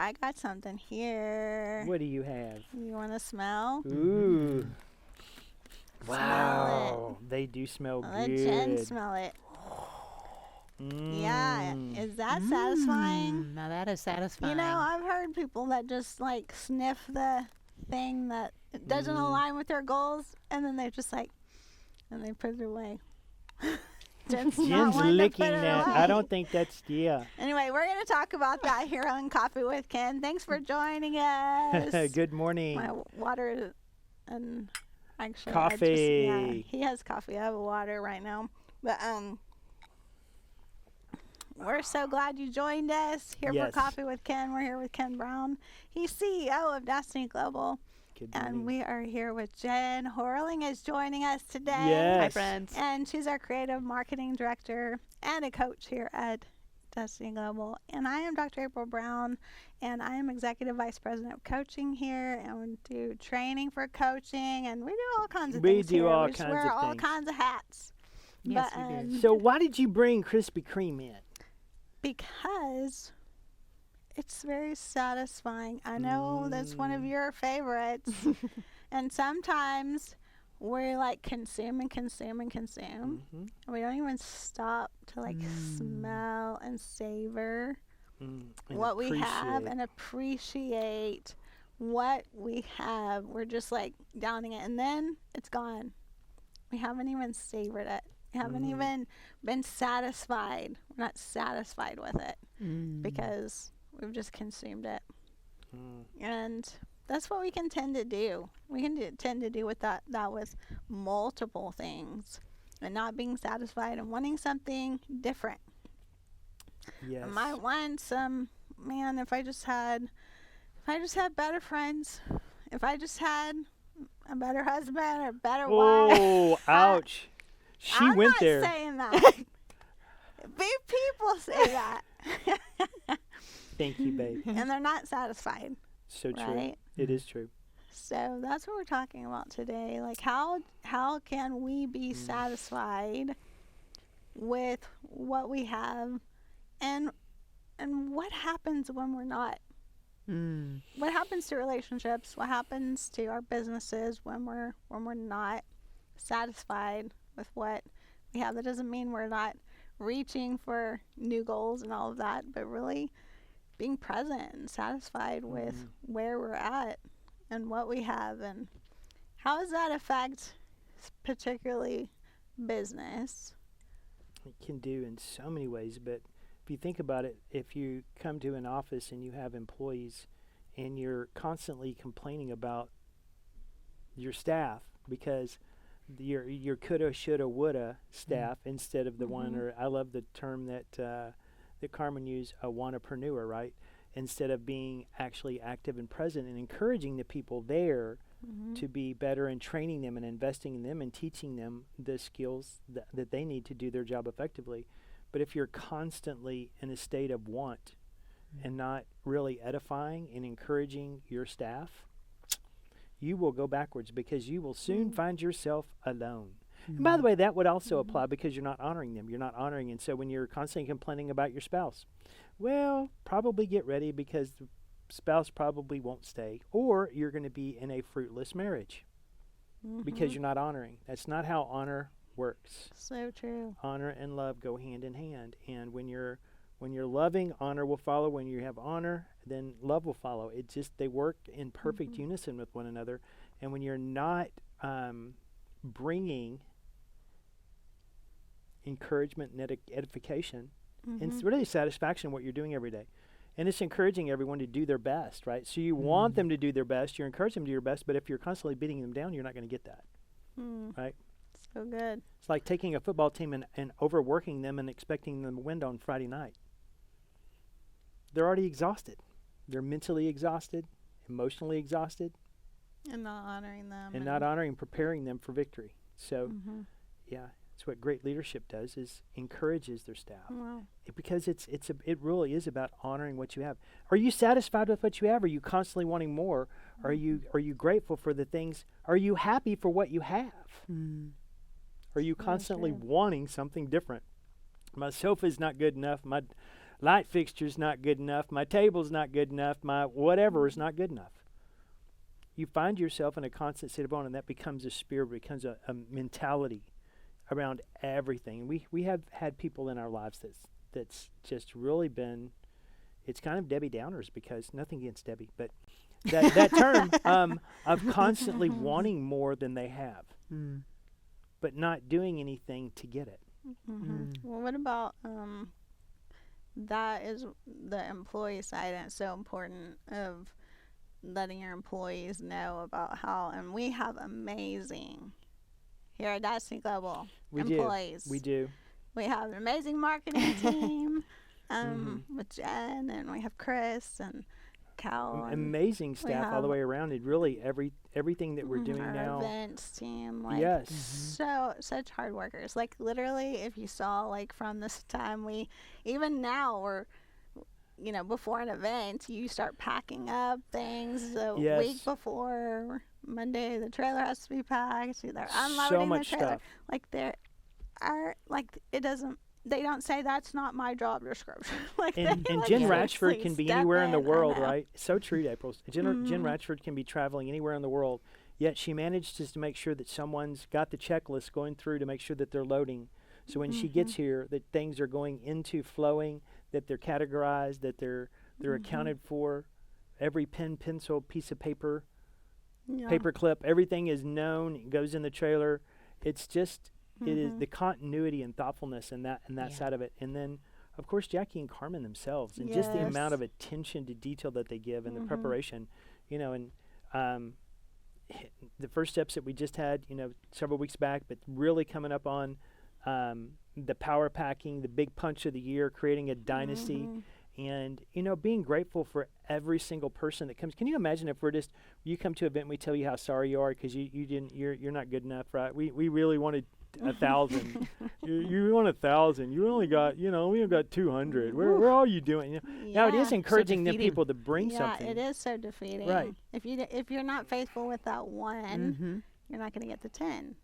I got something here. What do you have? You want to smell? Ooh. Smell Wow. They do smell Let good. Jen smell it. Yeah, is that satisfying? Now that is satisfying. You know, I've heard people that just like sniff the thing that doesn't align with their goals, and then they're just like, and they put it away. Jen's not Jen's one to licking put it that. away. I don't think that's, yeah. Anyway, we're going to talk about that here on Coffee with Ken. Thanks for joining us. Good morning. My water and actually Coffee. he has coffee. I have water right now. But we're so glad you joined us here Yes. for Coffee with Ken. We're here with Ken Brown. He's CEO of Destiny Global. Good And morning. we are here with Jen Horling is joining us today. Yes. Hi, friends. And she's our creative marketing director and a coach here at Destiny Global. And I am Dr. April Brown, and I am executive vice president of coaching here. And we do training for coaching, and we do all kinds of We things do here. all We just kinds wear of all things. kinds of hats. Yes, But, we do. So why did you bring Krispy Kreme in? because it's very satisfying. I know that's one of your favorites. And sometimes we're like consume and consume and consume. Mm-hmm. And we don't even stop to like smell and savor what we have and appreciate what we have. We're just like downing it, and then it's gone. We haven't even savored it. We haven't even been satisfied. We're not satisfied with it because we've just consumed it. And that's what we can tend to do. We can tend to do with that with multiple things and not being satisfied and wanting something different. Yes. I might want some, man, if I just had better friends, if I just had a better husband or better wife. Oh, ouch. She I'm went not there. saying that. Big people say that. Thank you, babe. And they're not satisfied, So true. right? It is true. So that's what we're talking about today. Like how can we be satisfied with what we have, and what happens when we're not? What happens to relationships? What happens to our businesses when we're not satisfied with what we have? That doesn't mean we're not reaching for new goals and all of that, but really being present and satisfied with where we're at and what we have, and how does that affect particularly business? It can do in so many ways, but if you think about it, if you come to an office and you have employees and you're constantly complaining about your staff because your coulda, shoulda, woulda staff instead of the one, or I love the term that Carmen used, a wannapreneur, right? Instead of being actually active and present and encouraging the people there to be better and training them and investing in them and teaching them the skills that they need to do their job effectively. But if you're constantly in a state of want and not really edifying and encouraging your staff, you will go backwards because you will soon find yourself alone. And by the way, that would also apply because you're not honoring them. You're not honoring. And so when you're constantly complaining about your spouse, well, probably get ready because the spouse probably won't stay, or you're going to be in a fruitless marriage because you're not honoring. That's not how honor works. So true. Honor and love go hand in hand. And when you're loving, honor will follow. When you have honor, then love will follow. It just, they work in perfect unison with one another. And when you're not bringing encouragement and edification, and it's really satisfaction in what you're doing every day. And it's encouraging everyone to do their best, right? So you want them to do their best, you're encouraging them to do their best, but if you're constantly beating them down, you're not going to get that, right? So good. It's like taking a football team and overworking them and expecting them to win on Friday night. They're already exhausted. They're mentally exhausted, emotionally exhausted, And not honoring them. and not honoring and preparing them for victory. So, yeah, it's what great leadership does, is encourages their staff. Wow. Because it really is about honoring what you have. Are you satisfied with what you have? Are you constantly wanting more? Are you grateful for the things? Are you happy for what you have? Are you constantly wanting something different? My sofa is not good enough. light fixture's not good enough, my table's not good enough, my whatever is not good enough. You find yourself in a constant state of awe, and that becomes a spirit, becomes a mentality around everything. We have had people in our lives that's just really been, it's kind of Debbie Downers, because nothing against Debbie, but that term of constantly wanting more than they have, but not doing anything to get it. Well, what about that is the employee side, and it's so important of letting your employees know about how, and we have amazing here at Destiny Global employees. We do. We have an amazing marketing team with Jen, and we have Chris and Cal. Amazing staff all the way around. It really everything that we're doing our now. Events team, like Yes. so such hard workers. Like literally, if you saw like from this time, even now we're, before an event, you start packing up things the week before. Monday, the trailer has to be packed. They're unloading so much the trailer. stuff. Like it doesn't. They don't say that's not my job description. And Jen Ratchford can be anywhere in the world, right? So true, April. Jen Ratchford can be traveling anywhere in the world, yet she manages to make sure that someone's got the checklist going through to make sure that they're loading. So when she gets here, that things are going into flowing, that they're categorized, that they're accounted for. Every pen, pencil, piece of paper, paper clip, everything is known. It goes in the trailer. It's just. It is the continuity and thoughtfulness and that side of it. And then, of course, Jackie and Carmen themselves, and just the amount of attention to detail that they give and the preparation, and the first steps that we just had, several weeks back, but really coming up on the power packing, the big punch of the year, creating a dynasty. And, being grateful for every single person that comes. Can you imagine if you come to an event and we tell you how sorry you are because you're not good enough, right? We really wanted 1,000. you want 1,000. You only got, we only got 200. Where are you doing? Now it is encouraging the people to bring something. Yeah, it is so defeating. Right. If you're not faithful with that one, you're not going to get the 10.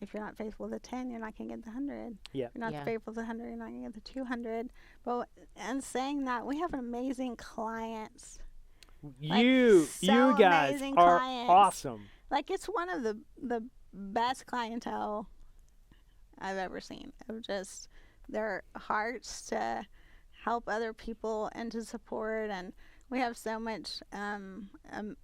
If you're not faithful to the 10, you're not going to get the 100. Yeah. If you're not faithful to the 100, you're not going to get the 200. But and saying that, we have amazing clients. You guys are clients. awesome. Like, it's one of the best clientele I've ever seen, of just their hearts to help other people and to support. And we have so much,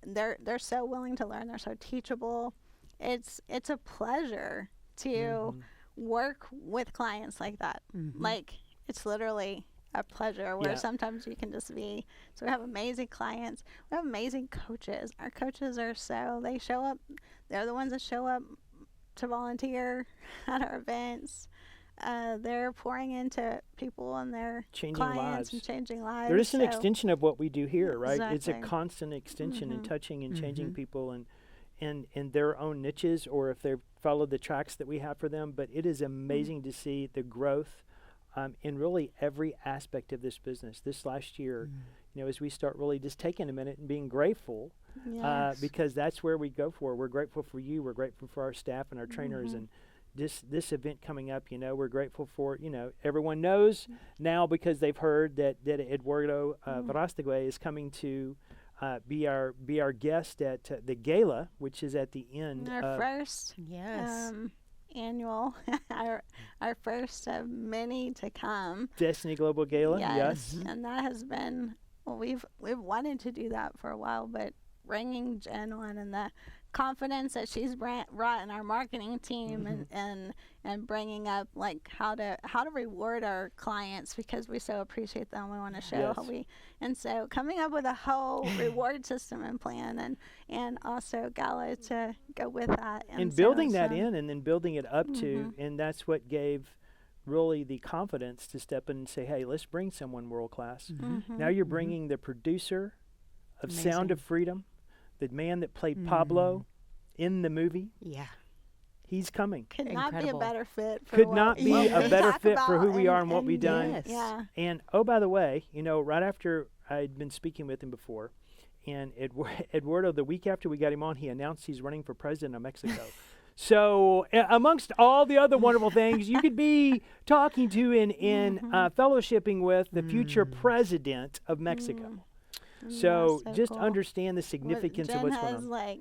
they're so willing to learn. They're so teachable. It's a pleasure to work with clients like that. Like, it's literally a pleasure where sometimes you can just be. So we have amazing clients. We have amazing coaches. Our coaches they show up. They're the ones that show up to volunteer at our events. They're pouring into people and their clients and changing lives. They're just an extension of what we do here, right? Exactly. It's a constant extension and touching and changing people and in their own niches, or if they've followed the tracks that we have for them. But it is amazing to see the growth in really every aspect of this business. This last year, as we start really just taking a minute and being grateful, because that's where we go for. We're grateful for you. We're grateful for our staff and our trainers. And this event coming up, we're grateful for, everyone knows now because they've heard that Eduardo Verastegue is coming to be our guest at the gala, which is at the end. Our first annual, our first of many to come. Destiny Global Gala, yes. And that has been, we've wanted to do that for a while, but bringing Jen on and the confidence that she's brought in our marketing team and bringing up like how to reward our clients, because we so appreciate them. We want to show how and so coming up with a whole reward system and plan and also gala to go with that. And building that in and then building it up to, and that's what gave really the confidence to step in and say, hey, let's bring someone world class. Now you're bringing the producer of Sound of Freedom, the man that played Pablo in the movie. Yeah. He's coming. Could not be a better fit for Could not be a better fit for who we are and what we've done. Yes. Yeah. And, oh, by the way, right after I'd been speaking with him before, and Eduardo, the week after we got him on, he announced he's running for president of Mexico. So amongst all the other wonderful things, you could be talking to and fellowshipping with the future president of Mexico. So That's just cool. understand the significance Jen of what's going has on. like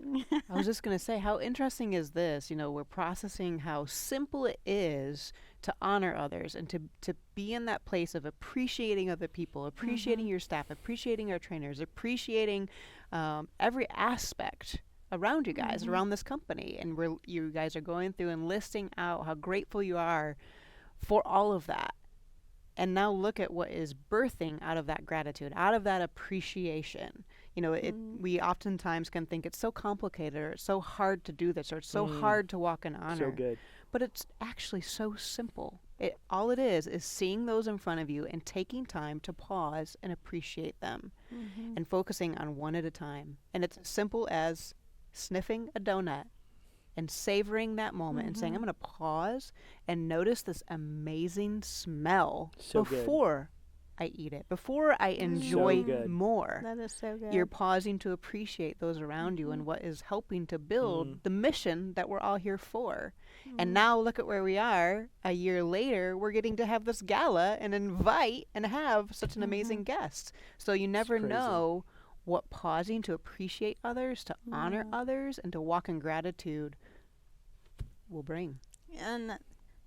I was just going to say, how interesting is this? You know, we're processing how simple it is to honor others and to be in that place of appreciating other people, appreciating your staff, appreciating our trainers, appreciating every aspect around you guys, around this company. And you guys are going through and listing out how grateful you are for all of that. And now look at what is birthing out of that gratitude, out of that appreciation. You know, we oftentimes can think it's so complicated or it's so hard to do this or it's so hard to walk in honor. So good. But it's actually so simple. All it is seeing those in front of you and taking time to pause and appreciate them and focusing on one at a time. And it's as simple as sniffing a donut and savoring that moment and saying, I'm going to pause and notice this amazing smell So good. before I eat it, before I enjoy good. more. that is so good. You're pausing to appreciate those around you and what is helping to build the mission that we're all here for. And now look at where we are. A year later, we're getting to have this gala and invite and have such an amazing guest. So you never crazy. know what pausing to appreciate others, to honor others, and to walk in gratitude will bring. And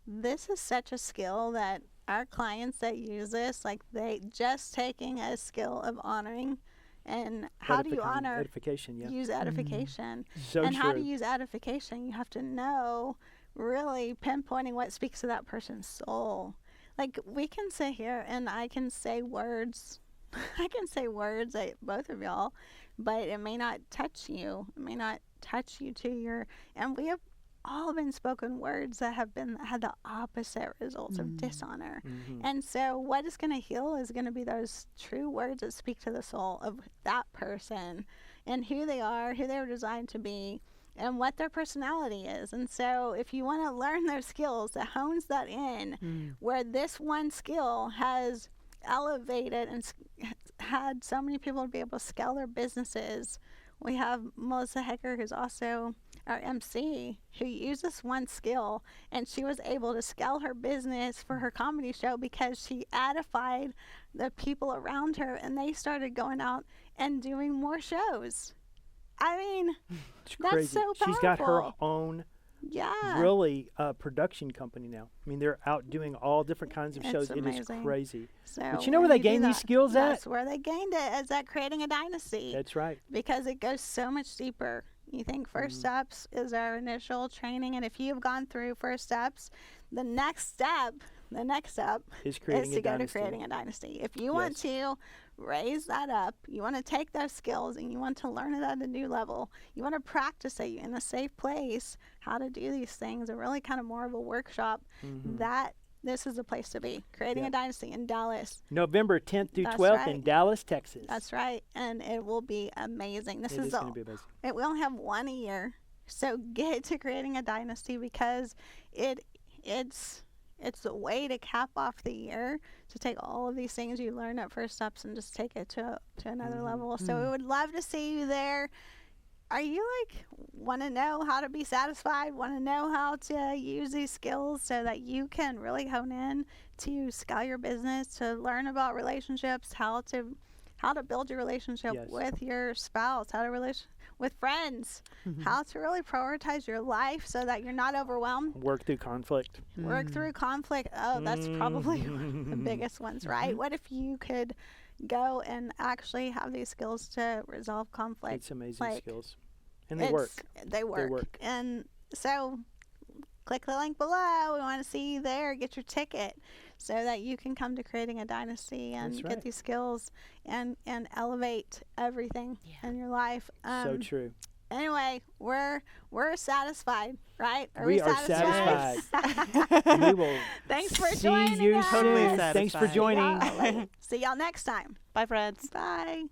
this is such a skill that our clients that use this, like they just taking a skill of honoring and how do you honor edification? Yeah. use edification. So And true. how to use edification, you have to know really pinpointing what speaks to that person's soul. Like we can sit here and I can say words I can say words at both of y'all, but it may not touch you. It may not touch you to your and we have all been spoken words that have had the opposite results of dishonor. And so what is going to heal is going to be those true words that speak to the soul of that person and who they are, who they were designed to be, and what their personality is. And so if you want to learn those skills that hones that in, where this one skill has elevated and had so many people to be able to scale their businesses. We have Melissa Hecker, who's also our MC, who used this one skill, and she was able to scale her business for her comedy show because she edified the people around her, and they started going out and doing more shows. I mean, It's that's crazy. so She's got her powerful. own yeah. really production company now. I mean, they're out doing all different kinds of It's shows. It is amazing. crazy. So But you know where when they do gain these that, skills at? That's where they gained it, is at Creating a Dynasty. That's right. Because it goes so much deeper. You think First Steps is our initial training, and if you've gone through First Steps, the next step Is creating is to a go to dynasty. Creating a Dynasty. If you want to raise that up, you want to take those skills and you want to learn it at a new level, you want to practice it in a safe place, how to do these things, and really kind of more of a workshop, that this is the place to be. Creating a Dynasty in Dallas. November 10th through That's 12th in right. Dallas, Texas. That's right. And it will be amazing. This It is is going to be amazing. we only have one a year, so get to Creating a Dynasty because it's a way to cap off the year, to take all of these things you learned at First Steps and just take it to another level. So we would love to see you there. Are you want to know how to be satisfied, want to know how to use these skills so that you can really hone in to scale your business, to learn about relationships, how to build your relationship Yes. with your spouse, how to with friends, how to really prioritize your life so that you're not overwhelmed. Work through conflict. Work through conflict. Oh, that's probably one of the biggest ones, right? What if you could go and actually have these skills to resolve conflict? It's amazing like, skills. And they work. They work. And so click the link below. We want to see you there. Get your ticket so that you can come to Creating a Dynasty and That's get right. these skills and elevate everything in your life. So true. Anyway, we're satisfied, right? We are satisfied. And we will Thanks for see joining you us. Totally soon. Thanks for satisfied. joining. See y'all next time. Bye, friends. Bye.